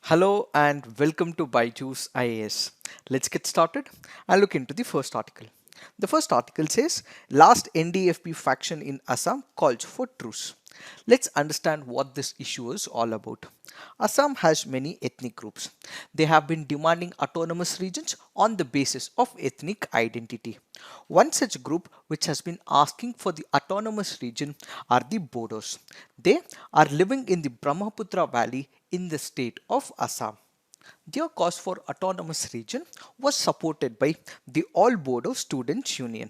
Hello and welcome to BYJU'S IAS. Let's get started and look into the first article. The first article says last NDFB faction in Assam calls for truce. Let's understand what this issue is all about. Assam has many ethnic groups. They have been demanding autonomous regions on the basis of ethnic identity. One such group which has been asking for the autonomous region are the Bodos. They are living in the Brahmaputra Valley in the state of Assam. Their cause for autonomous region was supported by the All Bodo Students Union.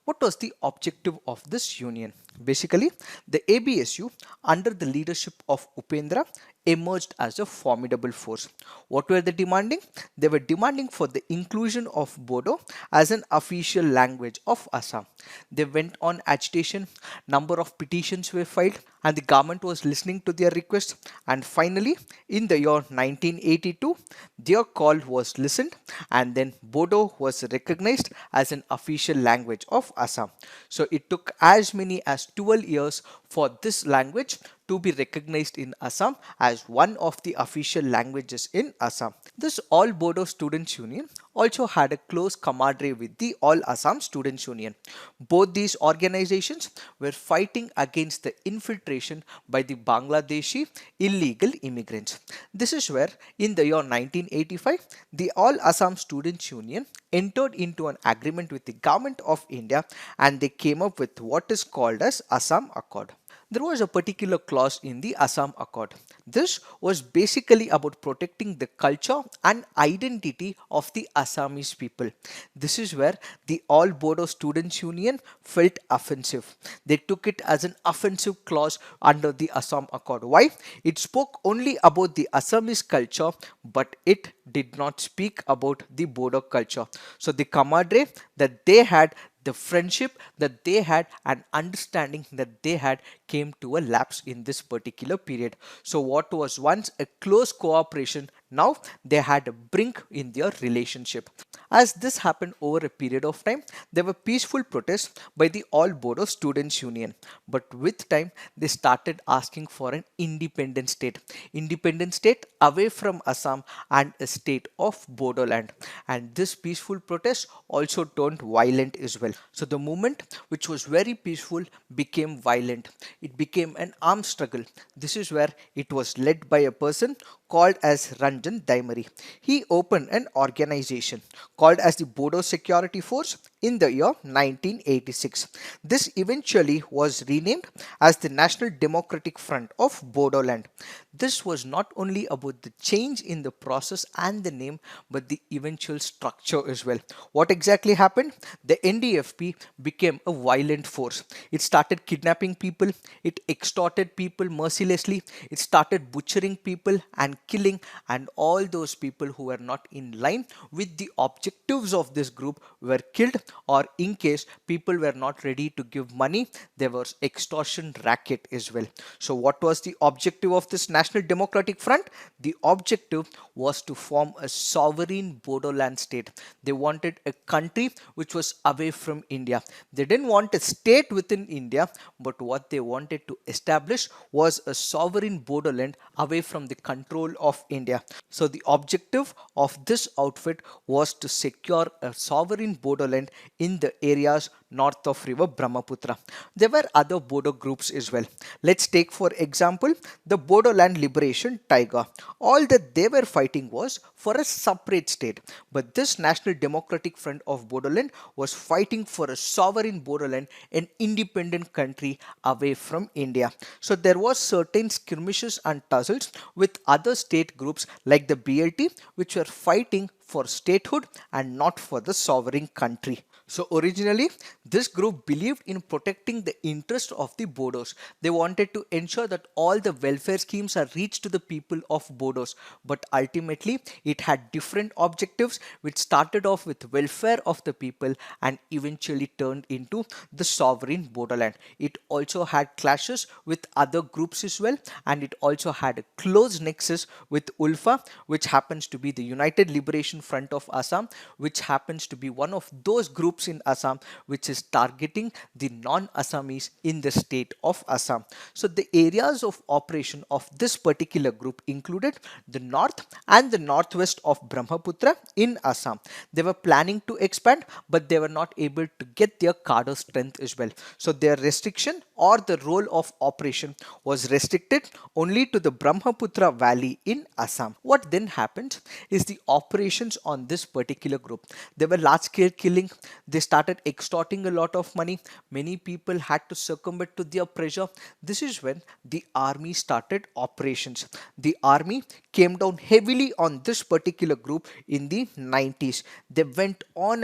What was the objective of this union? Basically, the ABSU under the leadership of Upendra emerged as a formidable force. What were they demanding? They were demanding for the inclusion of Bodo as an official language of Assam. They went on agitation, number of petitions were filed and the government was listening to their requests, and finally in the year 1982 their call was listened and then Bodo was recognized as an official language of Assam. So it took as many as 12 years for this language to be recognized in Assam as one of the official languages in Assam. This All Bodo Students Union also had a close camaraderie with the All Assam Students Union. Both these organizations were fighting against the infiltration by the Bangladeshi illegal immigrants. This is where in the year 1985 the All Assam Students Union entered into an agreement with the government of India and they came up with what is called as Assam Accord. There was a particular clause in the Assam Accord. This was basically about protecting the culture and identity of the Assamese people. This is where the All Bodo Students Union felt offensive. They took it as an offensive clause under the Assam Accord. Why? It spoke only about the Assamese culture, but it did not speak about the Bodo culture. So the camaraderie that they had, the friendship that they had and understanding that they had came to a lapse in this particular period. So what was once a close cooperation, now they had a brink in their relationship. As this happened over a period of time, there were peaceful protests by the All Bodo Students Union, but with time they started asking for an independent state away from Assam and a state of Bodoland, and this peaceful protest also turned violent as well. So the movement, which was very peaceful, became violent. It became an armed struggle. This is where it was led by a person called as Ranjan Daimari. He opened an organization called as the Bodo Security Force in the year 1986. This eventually was renamed as the National Democratic Front of Bodoland. This was not only about the change in the process and the name, but the eventual structure as well. What exactly happened? The NDFB became a violent force. It started kidnapping people, it extorted people mercilessly, it started butchering people and killing, and all those people who were not in line with the objectives of this group were killed, or in case people were not ready to give money, there was extortion racket as well. So what was the objective of this National Democratic Front? The objective was to form a sovereign Bodoland state. They wanted a country which was away from India. They didn't want a state within India, but what they wanted to establish was a sovereign Bodoland away from the control of India. So the objective of this outfit was to secure a sovereign Bodoland in the areas north of river Brahmaputra. There were other Bodo groups as well. Let's take for example the Bodoland Liberation Tiger. All that they were fighting was for a separate state, but this National Democratic Front of Bodoland was fighting for a sovereign Bodoland, an independent country away from India. So there was certain skirmishes and tussles with other state groups like the BLT, which were fighting for statehood and not for the sovereign country. So originally this group believed in protecting the interest of the Bodos. They wanted to ensure that all the welfare schemes are reached to the people of Bodos, but ultimately it had different objectives which started off with welfare of the people and eventually turned into the sovereign Bodoland. It also had clashes with other groups as well, and it also had a close nexus with ULFA, which happens to be the United Liberation Front of Assam, which happens to be one of those groups groups in Assam which is targeting the non-Assamese in the state of Assam. So the areas of operation of this particular group included the north and the northwest of Brahmaputra in Assam. They were planning to expand, but they were not able to get their cadre strength as well. So their restriction or the role of operation was restricted only to the Brahmaputra valley in Assam. What then happened is the operations on this particular group. They were large scale killing. They started extorting a lot of money. Many people had to succumb to their pressure. This is when the army started operations. The army came down heavily on this particular group in the 90s. They went on,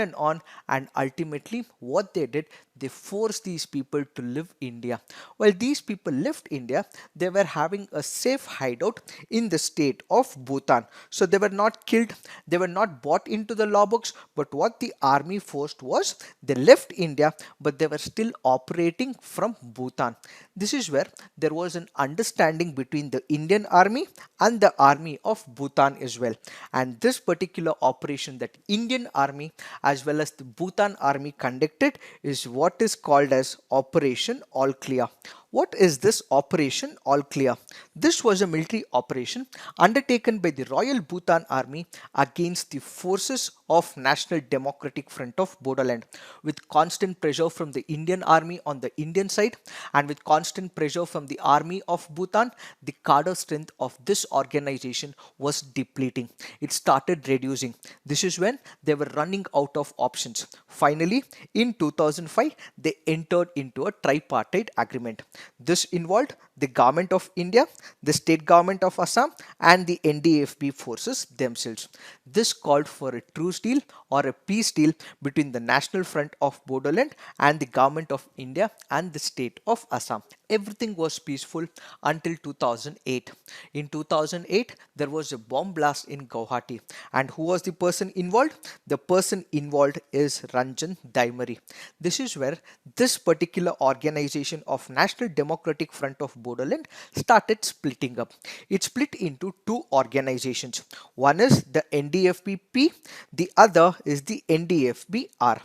and ultimately what they did, they forced these people to leave India. While these people left India, they were having a safe hideout in the state of Bhutan. So they were not killed, they were not brought into the law books, but what the army forced was they left India, but they were still operating from Bhutan. This is where there was an understanding between the Indian army and the army of Bhutan as well. And this particular operation that Indian army as well as the Bhutan army conducted is what is called as Operation All Clear. What is this Operation All Clear? This was a military operation undertaken by the Royal Bhutan Army against the forces of National Democratic Front of Bodoland, with constant pressure from the Indian Army on the Indian side and with constant pressure from the Army of Bhutan. The cadre strength of this organization was depleting. It started reducing. This is when they were running out of options. Finally, in 2005, they entered into a tripartite agreement. This involved the government of India, the state government of Assam, and the NDFB forces themselves. This called for a truce deal or a peace deal between the National Front of Bodoland and the government of India and the state of Assam. Everything was peaceful until 2008. In 2008, there was a bomb blast in Guwahati. And who was the person involved? The person involved is Ranjan Daimari. This is where this particular organization of National Democratic Front of Bodoland started splitting up. It split into two organizations. One is the NDFB-P, the other is the NDFB-R.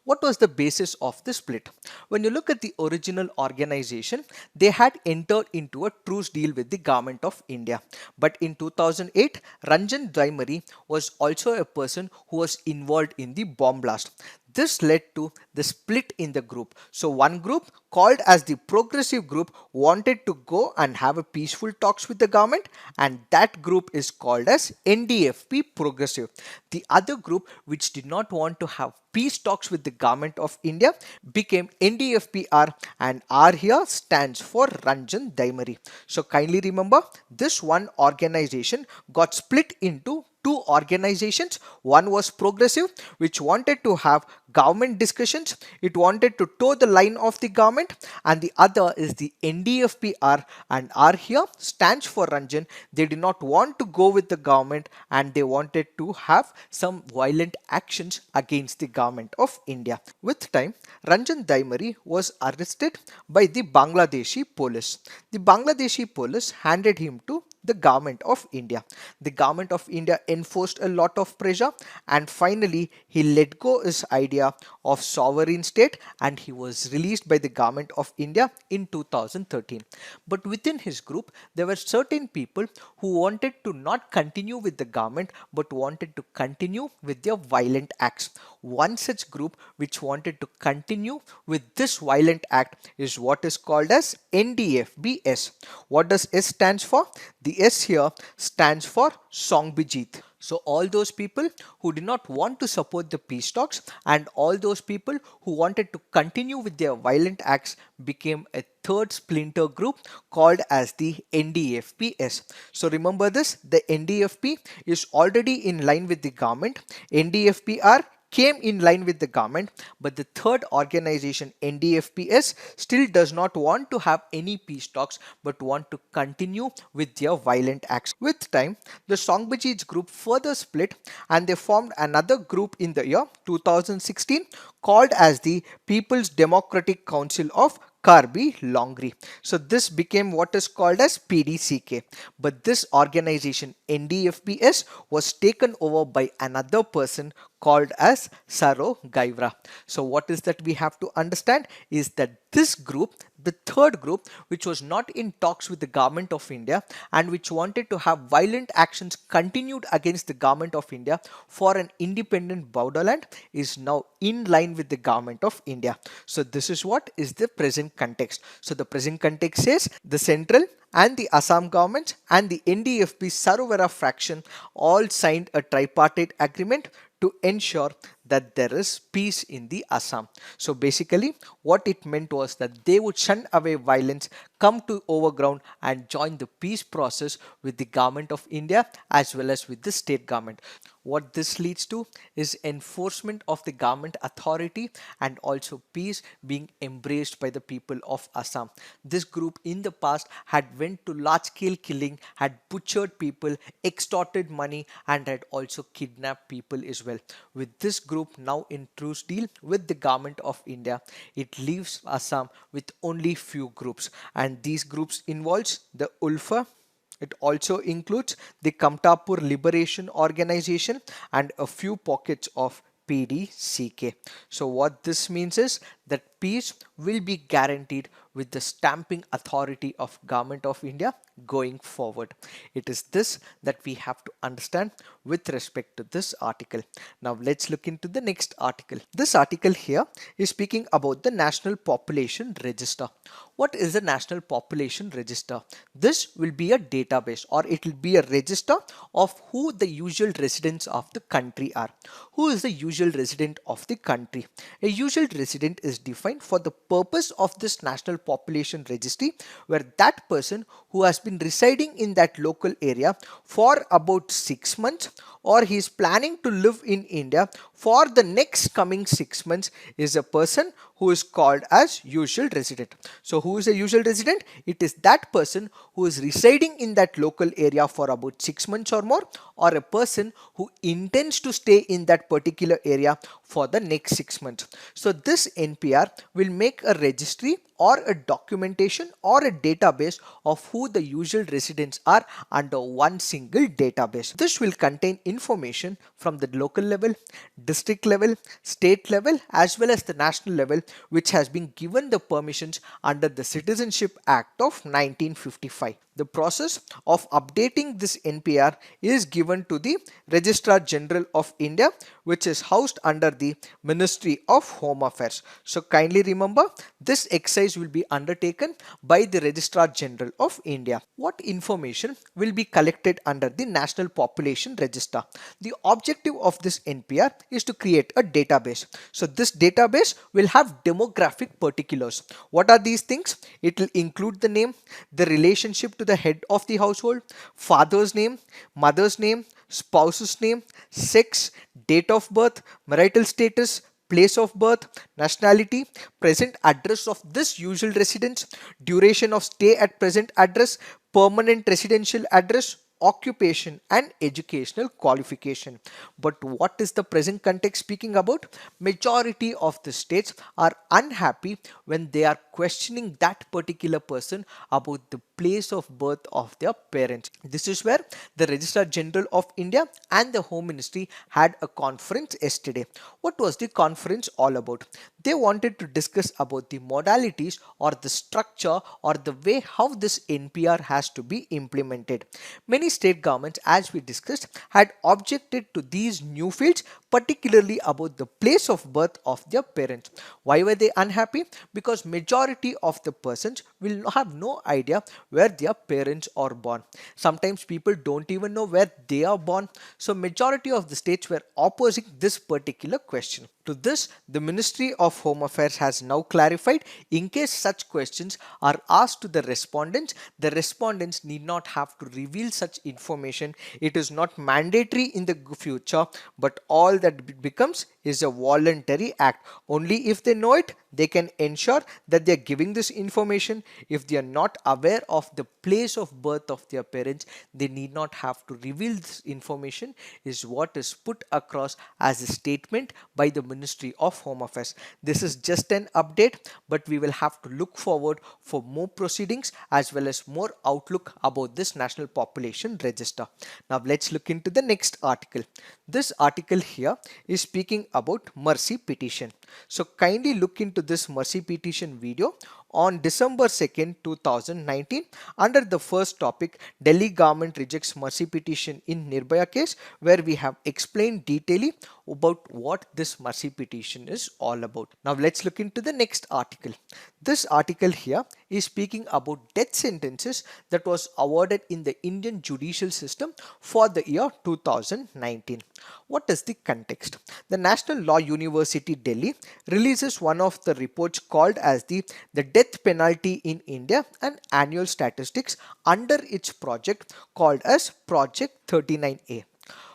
What was the basis of the split? When you look at the original organization, they had entered into a truce deal with the government of India. But in 2008, Ranjan Daimari was also a person who was involved in the bomb blast. This led to the split in the group. So one group called as the progressive group wanted to go and have a peaceful talks with the government, and that group is called as NDFB progressive. The other group which did not want to have peace talks with the government of India became NDFBR, and R here stands for Ranjan Daimari. So kindly remember, this one organization got split into two organizations. One was progressive, which wanted to have government discussions. It wanted to toe the line of the government, and the other is the NDFBR, and R here stands for Ranjan. They did not want to go with the government and they wanted to have some violent actions against the government of India. With time, Ranjan Daimari was arrested by the Bangladeshi police. The Bangladeshi police handed him to the government of India. The government of India enforced a lot of pressure, and finally he let go his idea of sovereign state and he was released by the government of India in 2013. But within his group, there were certain people who wanted to not continue with the government but wanted to continue with their violent acts. One such group which wanted to continue with this violent act is what is called as NDFBS. What does S stands for? The S here stands for Songbijit. So all those people who did not want to support the peace talks and all those people who wanted to continue with their violent acts became a third splinter group called as the NDFBS. So remember this, the NDFB is already in line with the government. NDFBR came in line with the government, but the third organization NDFBS still does not want to have any peace talks but want to continue with their violent acts. With time, the Songbijit group further split and they formed another group in the year 2016 called as the People's Democratic Council of Karbi Longri. So this became what is called as PDCK. But this organization NDFBS was taken over by another person called as Saro Gaivra. So what is that we have to understand is that this group, the third group, which was not in talks with the government of India and which wanted to have violent actions continued against the government of India for an independent borderland, is now in line with the government of India. So this is what is the present context. So the present context says the central and the Assam government and the NDFB Sarovara fraction all signed a tripartite agreement to ensure that there is peace in the Assam. So basically what it meant was that they would shun away violence, come to overground and join the peace process with the government of India as well as with the state government. What this leads to is enforcement of the government authority and also peace being embraced by the people of Assam. This group in the past had went to large scale killing, had butchered people, extorted money and had also kidnapped people as well. With this group now in truce deal with the government of India, it leaves Assam with only few groups, and these groups involves the Ulfa. It also includes the Kamtapur Liberation Organization and a few pockets of PDCK. So what this means is that peace will be guaranteed with the stamping authority of Government of India going forward. It is this that we have to understand with respect to this article. Now let's look into the next article. This article here is speaking about the National Population Register. What is the National Population Register? This will be a database, or it will be a register of who the usual residents of the country are. Who is the usual resident of the country? A usual resident is defined for the purpose of this National Population Registry, where that person who has been residing in that local area for about 6 months or he is planning to live in India for the next coming 6 months is a person who is called as usual resident. So who is a usual resident? It is that person who is residing in that local area for about 6 months or more, or a person who intends to stay in that particular area for the next 6 months. So this NPR will make a registry or a documentation or a database of who the usual residents are under one single database. This will contain information from the local level, district level, state level as well as the national level, which has been given the permissions under the Citizenship Act of 1955. The process of updating this NPR is given to the Registrar General of India, which is housed under the Ministry of Home Affairs. So kindly remember, this exercise will be undertaken by the Registrar General of India. What information will be collected under the National Population Register? The objective of this NPR is to create a database. So this database will have demographic particulars. What are these things? It will include the name, the relationship to the head of the household, father's name, mother's name, spouse's name, sex, date of birth, marital status, place of birth, nationality, present address of this usual residence, duration of stay at present address, permanent residential address, occupation and educational qualification. But what is the present context speaking about? Majority of the states are unhappy when they are questioning that particular person about the place of birth of their parents. This is where the Registrar General of India and the Home Ministry had a conference yesterday. What was the conference all about? They wanted to discuss about the modalities or the structure or the way how this NPR has to be implemented. Many state governments, as we discussed, had objected to these new fields, particularly about the place of birth of their parents. Why were they unhappy? Because majority of the persons will have no idea where their parents are born. Sometimes people don't even know where they are born. So majority of the states were opposing this particular question. To this, the Ministry of Home Affairs has now clarified, in case such questions are asked to the respondents need not have to reveal such information. It is not mandatory in the future, but all that it becomes is a voluntary act. Only if they know it, they can ensure that they are giving this information. If they are not aware of the place of birth of their parents, they need not have to reveal this information, is what is put across as a statement by the Ministry of Home Affairs. This is just an update, but we will have to look forward for more proceedings as well as more outlook about this National Population Register. Now let's look into the next article. This article here is speaking about mercy petition. So kindly look into this mercy petition video on December 2nd, 2019 under the first topic, Delhi government rejects mercy petition in Nirbhaya case, where we have explained detailedly about what this mercy petition is all about. Now let's look into the next article. This article here is speaking about death sentences that was awarded in the Indian judicial system for the year 2019. What is the context? The National Law University Delhi releases one of the reports called as the death penalty in India and annual statistics under its project called as Project 39A.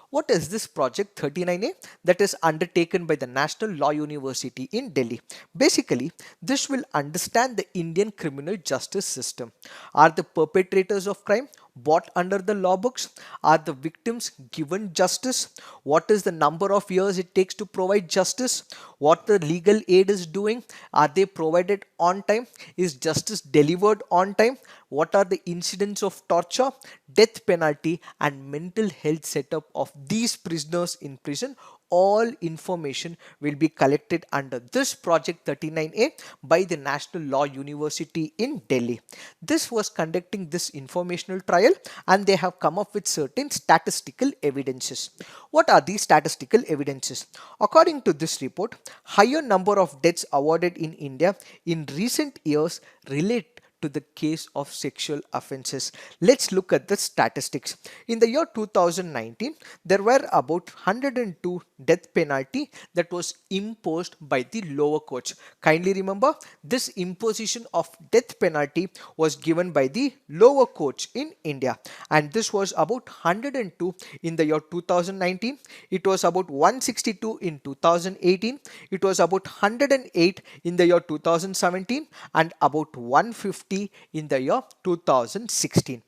What is this Project 39A that is undertaken by the National Law University in Delhi? Basically, this will understand the Indian criminal justice system. Are the perpetrators of crime brought under the law books? Are the victims given justice? What is the number of years it takes to provide justice? What the legal aid is doing? Are they provided on time? Is justice delivered on time? What are the incidents of torture, death penalty and mental health setup of these prisoners in prison? All information will be collected under this Project 39A by the National Law University in Delhi. This was conducting this informational trial and they have come up with certain statistical evidences. What are these statistical evidences? According to this report, higher number of deaths awarded in India in recent years relate to the case of sexual offences. Let's look at the statistics. In the year 2019, there were about 102 death penalty that was imposed by the lower courts. Kindly remember, this imposition of death penalty was given by the lower courts in India, and this was about 102 in the year 2019. It was about 162 in 2018. It was about 108 in the year 2017 and about 150 in the year 2016.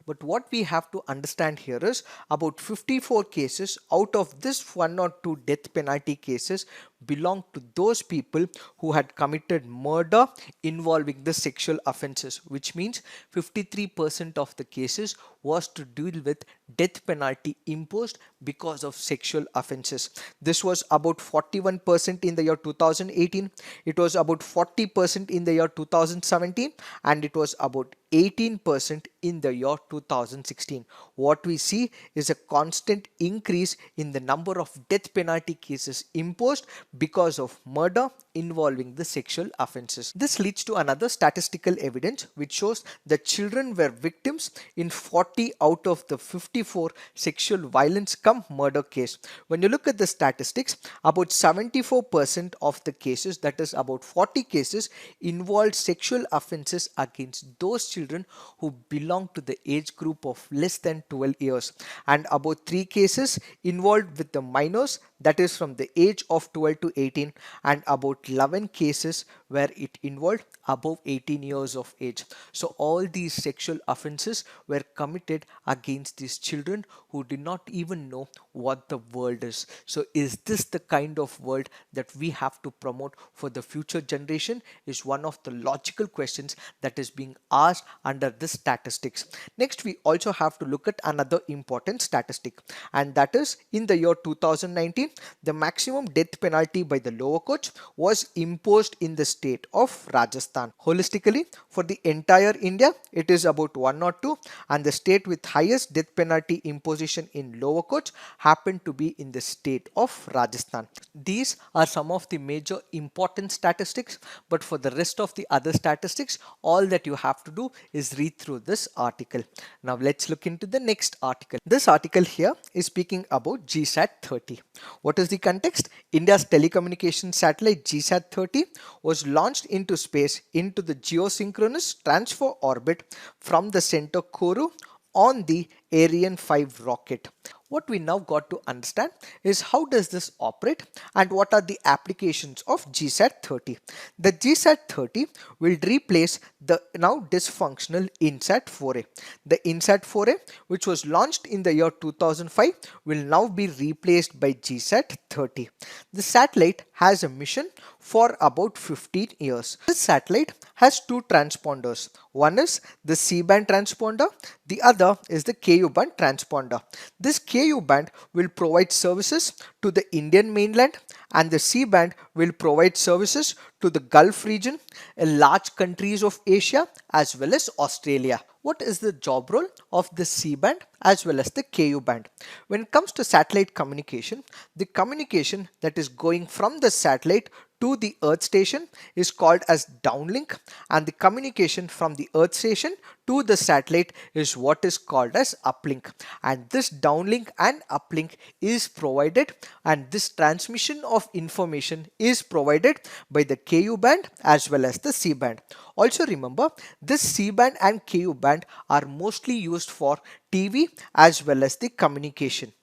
But what we have to understand here is about 54 cases out of this 1 or 2 death penalty cases belong to those people who had committed murder involving the sexual offences, which means 53% of the cases was to deal with death penalty imposed because of sexual offences. This was about 41% in the year 2018, it was about 40% in the year 2017 and it was about 18% in the year 2016. What we see is a constant increase in the number of death penalty cases imposed because of murder involving the sexual offences. This leads to another statistical evidence which shows that children were victims in 40 out of the 54 sexual violence cum murder case. When you look at the statistics, about 74% of the cases, that is about 40 cases, involved sexual offences against those children who belong to the age group of less than 12 years, and about 3 cases involved with the minors, that is from the age of 12 to 18, and about 11 cases where it involved above 18 years of age. So all these sexual offences were committed against these children who did not even know what the world is. So is this the kind of world that we have to promote for the future generation, is one of the logical questions that is being asked under this statistics. Next, we also have to look at another important statistic, and that is in the year 2019, the maximum death penalty by the lower courts was imposed in the state of Rajasthan. Holistically, for the entire India, it is about 1 or 2, and the state with highest death penalty imposition in lower courts happened to be in the state of Rajasthan. These are some of the major important statistics, but for the rest of the other statistics, all that you have to do is read through this article. Now let's look into the next article. This article here is speaking about GSAT 30. What is the context? India's telecommunication satellite GSAT 30 was launched into space into the geosynchronous transfer orbit from the center Kourou on the Ariane 5 rocket. What we now got to understand is how does this operate and what are the applications of GSAT 30. The GSAT 30 will replace the now dysfunctional INSAT 4A. The INSAT 4A, which was launched in the year 2005, will now be replaced by GSAT 30. The satellite has a mission for about 15 years. This satellite has two transponders. One is the C-band transponder, the other is the Ku-band transponder. This Ku-band will provide services to the Indian mainland and the C-band will provide services to the Gulf region, large countries of Asia as well as Australia. What is the job role of the C-band as well as the Ku-band? When it comes to satellite communication, the communication that is going from the satellite to the Earth station is called as downlink, and the communication from the Earth station to the satellite is what is called as uplink. And this downlink and uplink is provided, and this transmission of information is provided by the Ku-band as well as the C-band. Also remember, this C-band and Ku-band are mostly used for TV as well as the communication.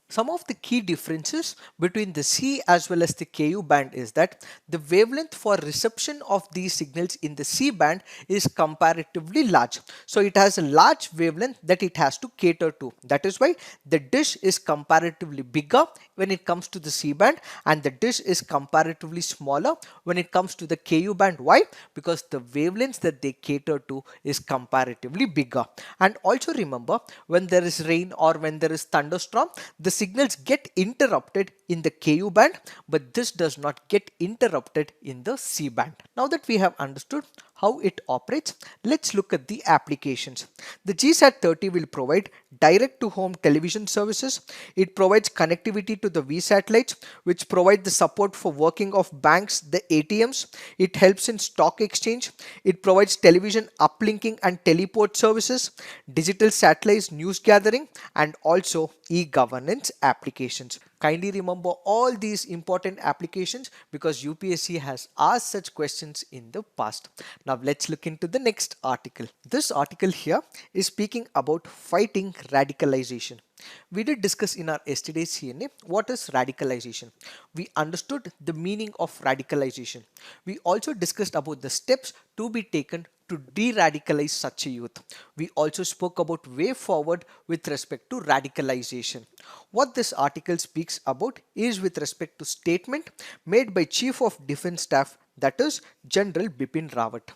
Some of the key differences between the C as well as the Ku band is that the wavelength for reception of these signals in the C band is comparatively large. So it has a large wavelength that it has to cater to. That is why the dish is comparatively bigger when it comes to the C band and the dish is comparatively smaller when it comes to the Ku band. Why? Because the wavelengths that they cater to is comparatively bigger. And also remember, when there is rain or when there is thunderstorm, the signals get interrupted in the Ku band, but this does not get interrupted in the C band. Now that we have understood how it operates, let's look at the applications. The GSAT 30 will provide direct to home television services. It provides connectivity to the V satellites, which provide the support for working of banks, the ATMs. It helps in stock exchange. It provides television uplinking and teleport services, digital satellites news gathering, and also e-governance applications. Kindly remember all these important applications because UPSC has asked such questions in the past. Now let's look into the next article. This article here is speaking about fighting radicalization. We did discuss in our yesterday's CNA what is radicalization. We understood the meaning of radicalization. We also discussed about the steps to be taken to de-radicalize such a youth. We also spoke about way forward with respect to radicalization. What this article speaks about is with respect to statement made by Chief of Defence Staff, that is General Bipin Rawat.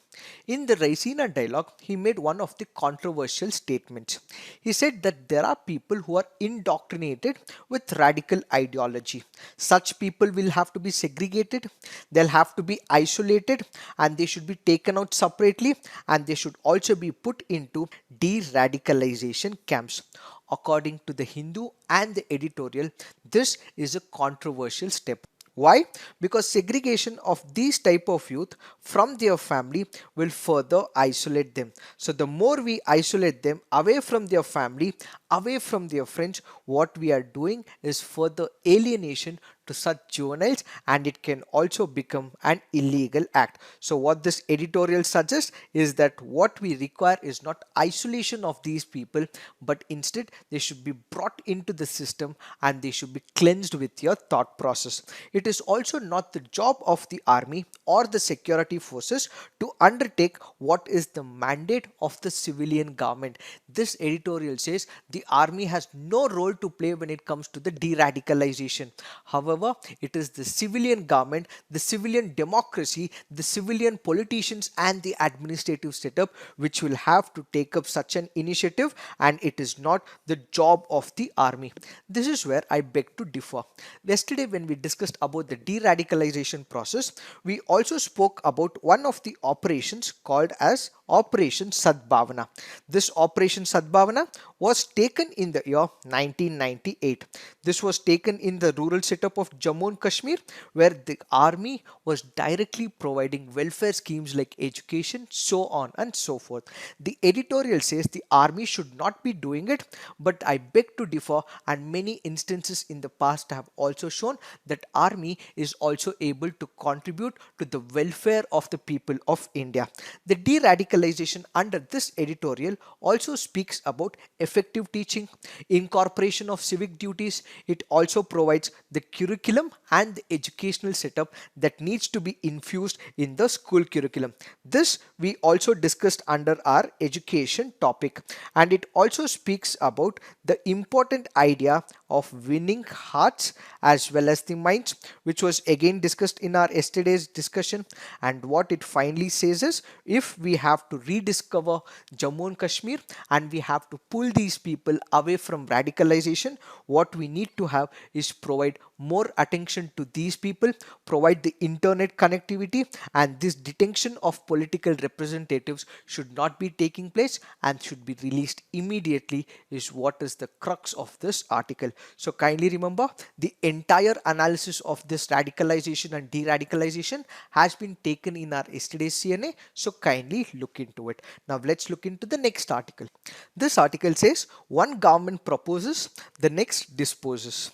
In the Raisina dialogue, he made one of the controversial statements. He said that there are people who are indoctrinated with radical ideology. Such people will have to be segregated, they'll have to be isolated, and they should be taken out separately, and they should also be put into de-radicalization camps. According to the Hindu and the editorial, this is a controversial step. Why? Because segregation of these type of youth from their family will further isolate them. So the more we isolate them away from their family, away from their friends, what we are doing is further alienation to such juveniles, and it can also become an illegal act. So what this editorial suggests is that what we require is not isolation of these people, but instead they should be brought into the system and they should be cleansed with your thought process. It is also not the job of the army or the security forces to undertake what is the mandate of the civilian government. This editorial says the army has no role to play when it comes to the de-radicalization. However, it is the civilian government, the civilian democracy, the civilian politicians and the administrative setup which will have to take up such an initiative, and it is not the job of the army. This is where I beg to differ. Yesterday when we discussed about the de-radicalization process, we also spoke about one of the operations called as Operation Sadbhavana. This Operation Sadbhavana was taken in the year 1998. This was taken in the rural setup of of Jammu and Kashmir, where the army was directly providing welfare schemes like education, so on and so forth. The editorial says the army should not be doing it, but I beg to differ, and many instances in the past have also shown that army is also able to contribute to the welfare of the people of India. The de-radicalization under this editorial also speaks about effective teaching, incorporation of civic duties. It also provides the curriculum and the educational setup that needs to be infused in the school curriculum. This we also discussed under our education topic, and it also speaks about the important idea of winning hearts as well as the minds, which was again discussed in our yesterday's discussion. And what it finally says is, if we have to rediscover Jammu and Kashmir and we have to pull these people away from radicalization, what we need to have is provide more attention to these people, provide the internet connectivity, and this detention of political representatives should not be taking place and should be released immediately, is what is the crux of this article. So kindly remember, the entire analysis of this radicalization and de-radicalization has been taken in our yesterday's CNA, so kindly look into it. Now let's look into the next article. This article says, one government proposes, the next disposes.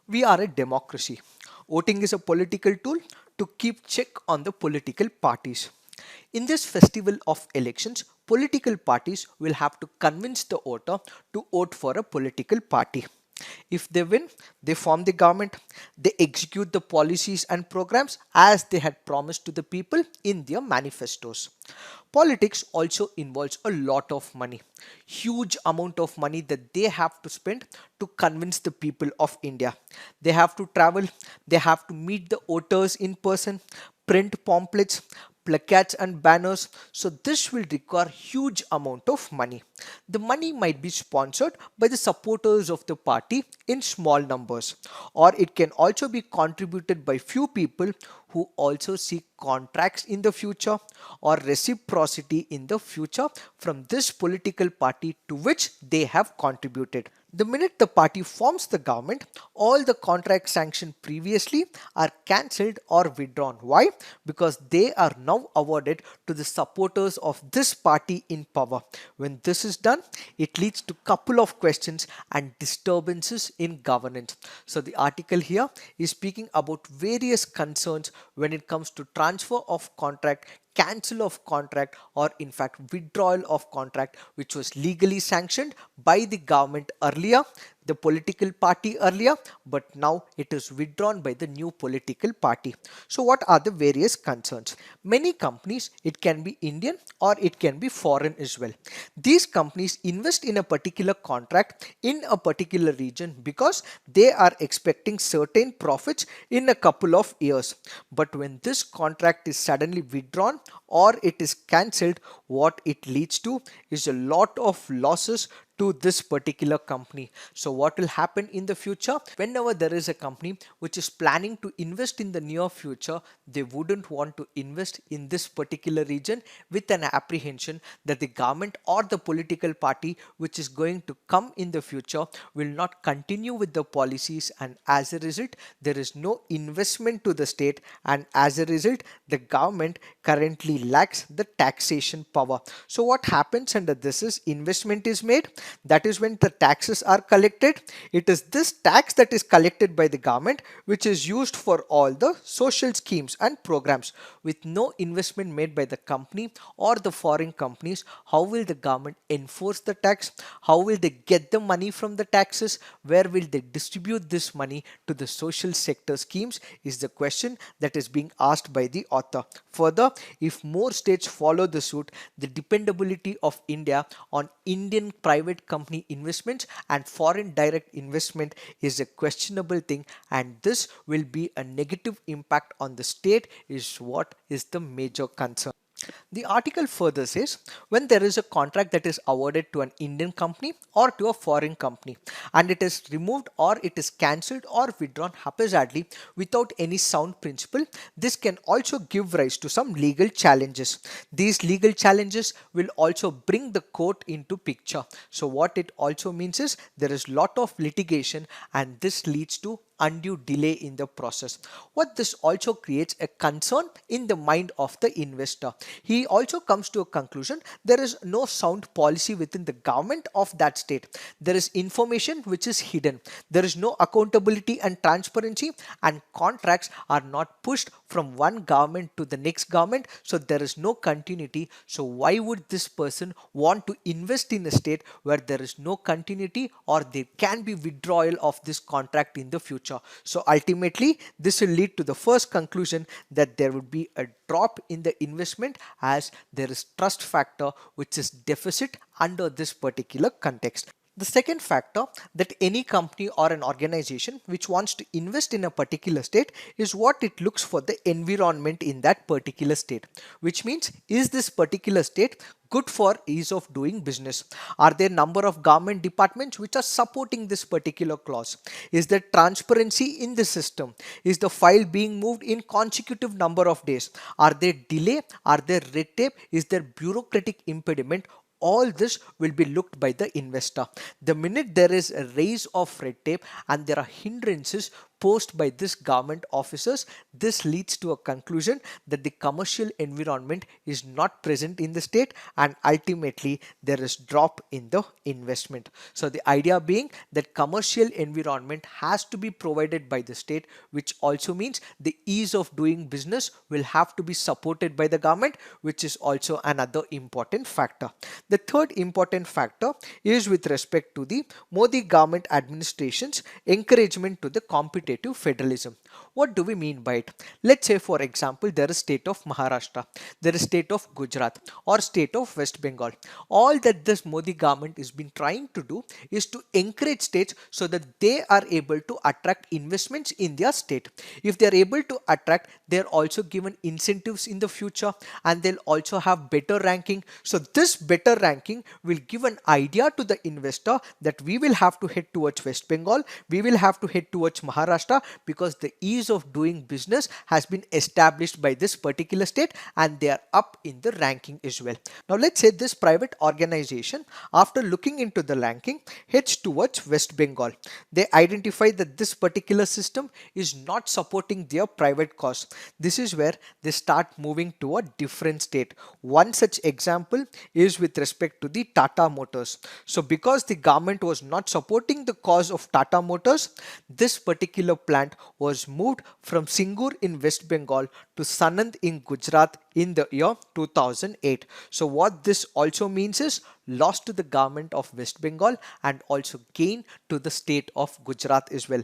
We are a democracy. Voting is a political tool to keep check on the political parties. In this festival of elections, political parties will have to convince the voter to vote for a political party. If they win, they form the government, they execute the policies and programs as they had promised to the people in their manifestos. Politics also involves a lot of money, huge amount of money that they have to spend to convince the people of India. They have to travel, they have to meet the voters in person, print pamphlets, placards and banners. So this will require huge amount of money. The money might be sponsored by the supporters of the party in small numbers, or it can also be contributed by few people who also seek contracts in the future or reciprocity in the future from this political party to which they have contributed. The minute the party forms the government, all the contracts sanctioned previously are cancelled or withdrawn. Why? Because they are now awarded to the supporters of this party in power. When this is done, it leads to couple of questions and disturbances in governance. So the article here is speaking about various concerns when it comes to transfer of contract, cancel of contract, or in fact withdrawal of contract which was legally sanctioned by the government earlier, the political party earlier, but now it is withdrawn by the new political party. So what are the various concerns? Many companies, it can be Indian or it can be foreign as well. These companies invest in a particular contract in a particular region because they are expecting certain profits in a couple of years. But when this contract is suddenly withdrawn or it is cancelled, what it leads to is a lot of losses to this particular company. So what will happen in the future? Whenever there is a company which is planning to invest in the near future, they wouldn't want to invest in this particular region with an apprehension that the government or the political party which is going to come in the future will not continue with the policies, and as a result there is no investment to the state, and as a result the government currently lacks the taxation power. So what happens under this is, investment is made, that is when the taxes are collected. It is this tax that is collected by the government which is used for all the social schemes and programs. With no investment made by the company or the foreign companies, how will the government enforce the tax? How will they get the money from the taxes? Where will they distribute this money to the social sector schemes is the question that is being asked by the author. Further, if more states follow the suit, the dependability of India on Indian private company investments and foreign direct investment is a questionable thing, and this will be a negative impact on the state is what is the major concern. The article further says, when there is a contract that is awarded to an Indian company or to a foreign company and it is removed or it is cancelled or withdrawn haphazardly without any sound principle, this can also give rise to some legal challenges. These legal challenges will also bring the court into picture. So what it also means is, there is lot of litigation and this leads to undue delay in the process. What this also creates a concern in the mind of the investor. He also comes to a conclusion there is no sound policy within the government of that state. There is information which is hidden. There is no accountability and transparency, and contracts are not pushed from one government to the next government, so there is no continuity. So why would this person want to invest in a state where there is no continuity, or there can be withdrawal of this contract in the future? So ultimately this will lead to the first conclusion that there would be a drop in the investment, as there is trust factor which is deficit under this particular context. The second factor that any company or an organization which wants to invest in a particular state is what it looks for the environment in that particular state, which means, is this particular state good for ease of doing business? Are there number of government departments which are supporting this particular clause? Is there transparency in the system? Is the file being moved in consecutive number of days? Are there delay? Are there red tape? Is there bureaucratic impediment? All this will be looked by the investor. The minute there is a raise of red tape and there are hindrances posed by this government officers, this leads to a conclusion that the commercial environment is not present in the state, and ultimately there is drop in the investment. So the idea being that commercial environment has to be provided by the state, which also means the ease of doing business will have to be supported by the government, which is also another important factor. The third important factor is with respect to the Modi government administration's encouragement to the competitive federalism. What do we mean by it? Let's say, for example, there is state of Maharashtra, there is state of Gujarat, or state of West Bengal. All that this Modi government has been trying to do is to encourage states so that they are able to attract investments in their state. If they are able to attract, they are also given incentives in the future, and they'll also have better ranking. So this better ranking will give an idea to the investor that we will have to head towards West Bengal, we will have to head towards Maharashtra, because the ease of doing business has been established by this particular state and they are up in the ranking as well. Now let's say this private organization, after looking into the ranking, heads towards West Bengal. They identify that this particular system is not supporting their private cause. This is where they start moving to a different state. One such example is with respect to the Tata Motors. So because the government was not supporting the cause of Tata Motors, this particular plant was moved from Singur in West Bengal to Sanand in Gujarat in the year 2008. So what this also means is loss to the government of West Bengal and also gain to the state of Gujarat as well.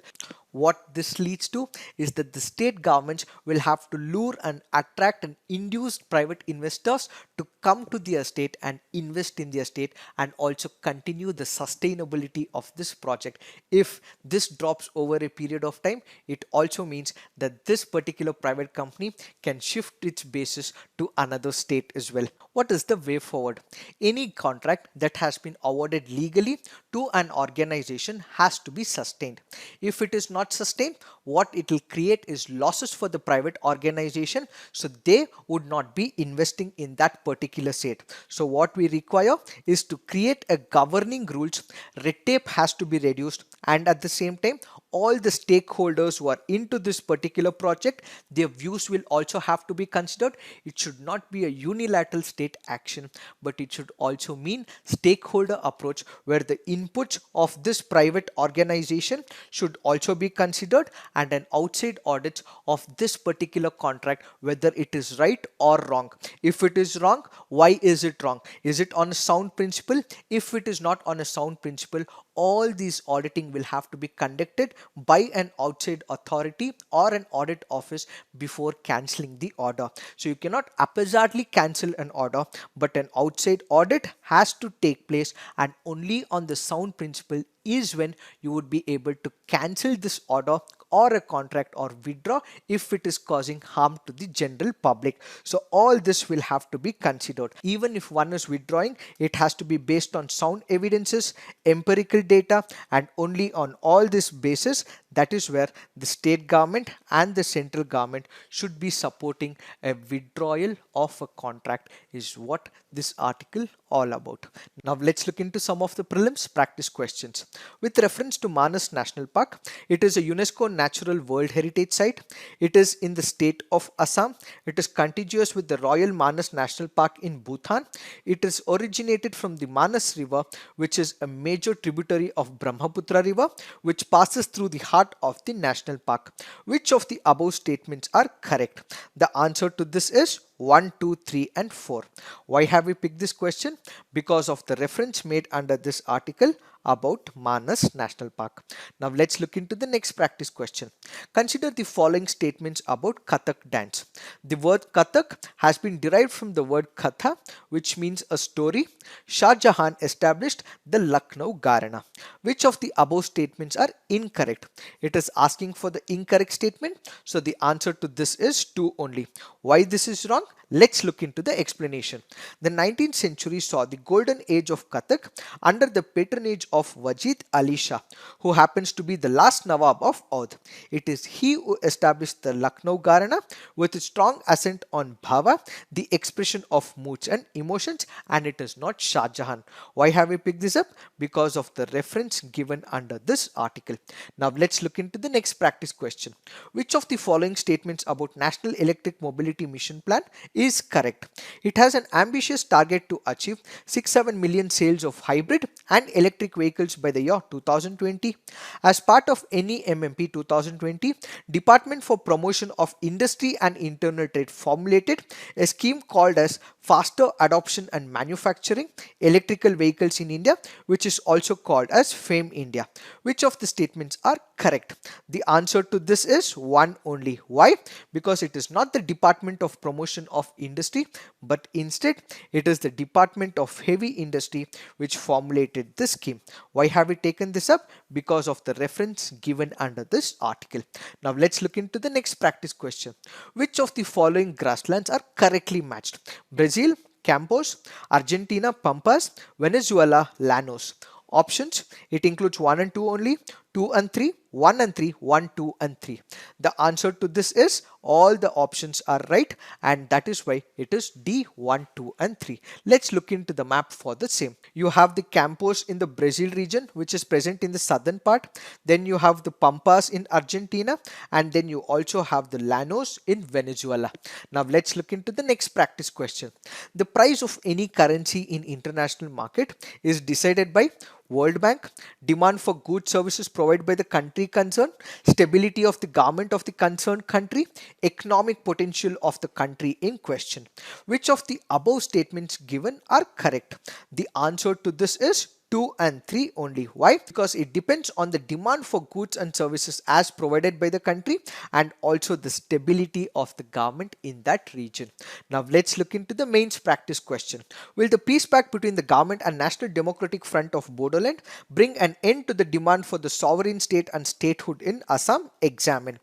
What this leads to is that the state governments will have to lure and attract and induce private investors to come to their state and invest in their state, and also continue the sustainability of this project. If this drops over a period of time, it also means that this particular private company can shift its basis to another state as well. What is the way forward? Any contract that has been awarded legally to an organization has to be sustained. If it is not sustained, what it will create is losses for the private organization, so they would not be investing in that particular state. So what we require is to create a governing rules. Red tape has to be reduced, and at the same time all the stakeholders who are into this particular project, their views will also have to be considered. It should not be a unilateral state action, but it should also mean stakeholder approach, where the inputs of this private organization should also be considered, and an outside audit of this particular contract, whether it is right or wrong. If it is wrong, why is it wrong? Is it on a sound principle? If it is not on a sound principle, all these auditing will have to be conducted by an outside authority or an audit office before cancelling the order. So you cannot haphazardly cancel an order, but an outside audit has to take place, and only on the sound principle is when you would be able to cancel this order or a contract or withdraw if it is causing harm to the general public. So all this will have to be considered. Even if one is withdrawing, it has to be based on sound evidences, empirical data, and only on all this basis That is where the state government and the central government should be supporting a withdrawal of a contract is what this article all about. Now let's look into some of the prelims practice questions. With reference to Manas National Park, it is a UNESCO Natural World Heritage Site. It is in the state of Assam. It is contiguous with the Royal Manas National Park in Bhutan. It is originated from the Manas River, which is a major tributary of Brahmaputra River, which passes through the heart of the national park. Which of the above statements are correct? The answer to this is 1, 2, 3 and 4. Why have we picked this question? Because of the reference made under this article about Manas National Park. Now let's look into the next practice question. Consider the following statements about Kathak dance. The word Kathak has been derived from the word Katha, which means a story. Shah Jahan established the Lucknow Gharana. Which of the above statements are incorrect? It is asking for the incorrect statement, so the answer to this is 2 only. Why this is wrong? Let's look into the explanation. The 19th century saw the golden age of Kathak under the patronage of Wajid Ali Shah, who happens to be the last Nawab of Oudh. It is he who established the Lucknow Gharana with a strong accent on bhava, the expression of moods and emotions, and it is not Shah Jahan. Why have we picked this up? Because of the reference given under this article. Now let's look into the next practice question. Which of the following statements about National Electric Mobility Mission Plan is correct? It has an ambitious target to achieve 6-7 million sales of hybrid and electric vehicles by the year 2020. As part of NEMMP 2020, Department for Promotion of Industry and Internal Trade formulated a scheme called as Faster Adoption and Manufacturing Electrical Vehicles in India, which is also called as FAME India. Which of the statements are correct? The answer to this is 1 only. Why? Because it is not the Department of Promotion of Industry, but instead it is the Department of Heavy Industry which formulated this scheme. Why have we taken this up? Because of the reference given under this article. Now let's look into the next practice question. Which of the following grasslands are correctly matched? Brazil, Campos; Argentina, Pampas; Venezuela, Llanos. Options: it includes 1 and 2 only, 2 and 3, 1 and 3, 1, 2 and 3. The answer to this is all the options are right, and that is why it is D, 1, 2 and 3. Let's look into the map for the same. You have the Campos in the Brazil region, which is present in the southern part. Then you have the Pampas in Argentina, and then you also have the Llanos in Venezuela. Now let's look into the next practice question. The price of any currency in international market is decided by World Bank, demand for goods services provided by the country concerned, stability of the government of the concerned country, economic potential of the country in question. Which of the above statements given are correct? The answer to this is 2 and 3 only. Why? Because it depends on the demand for goods and services as provided by the country and also the stability of the government in that region. Now let's look into the mains practice question. Will the peace pact between the government and National Democratic Front of Bodoland bring an end to the demand for the sovereign state and statehood in Assam? Examine.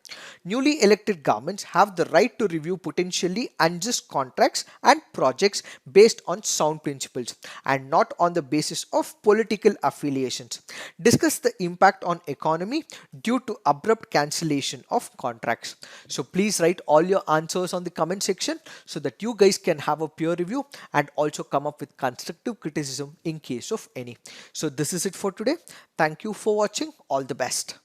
Newly elected governments have the right to review potentially unjust contracts and projects based on sound principles and not on the basis of political affiliations. Discuss the impact on economy due to abrupt cancellation of contracts. So please write all your answers on the comment section so that you guys can have a peer review and also come up with constructive criticism in case of any. So this is it for today. Thank you for watching. All the best.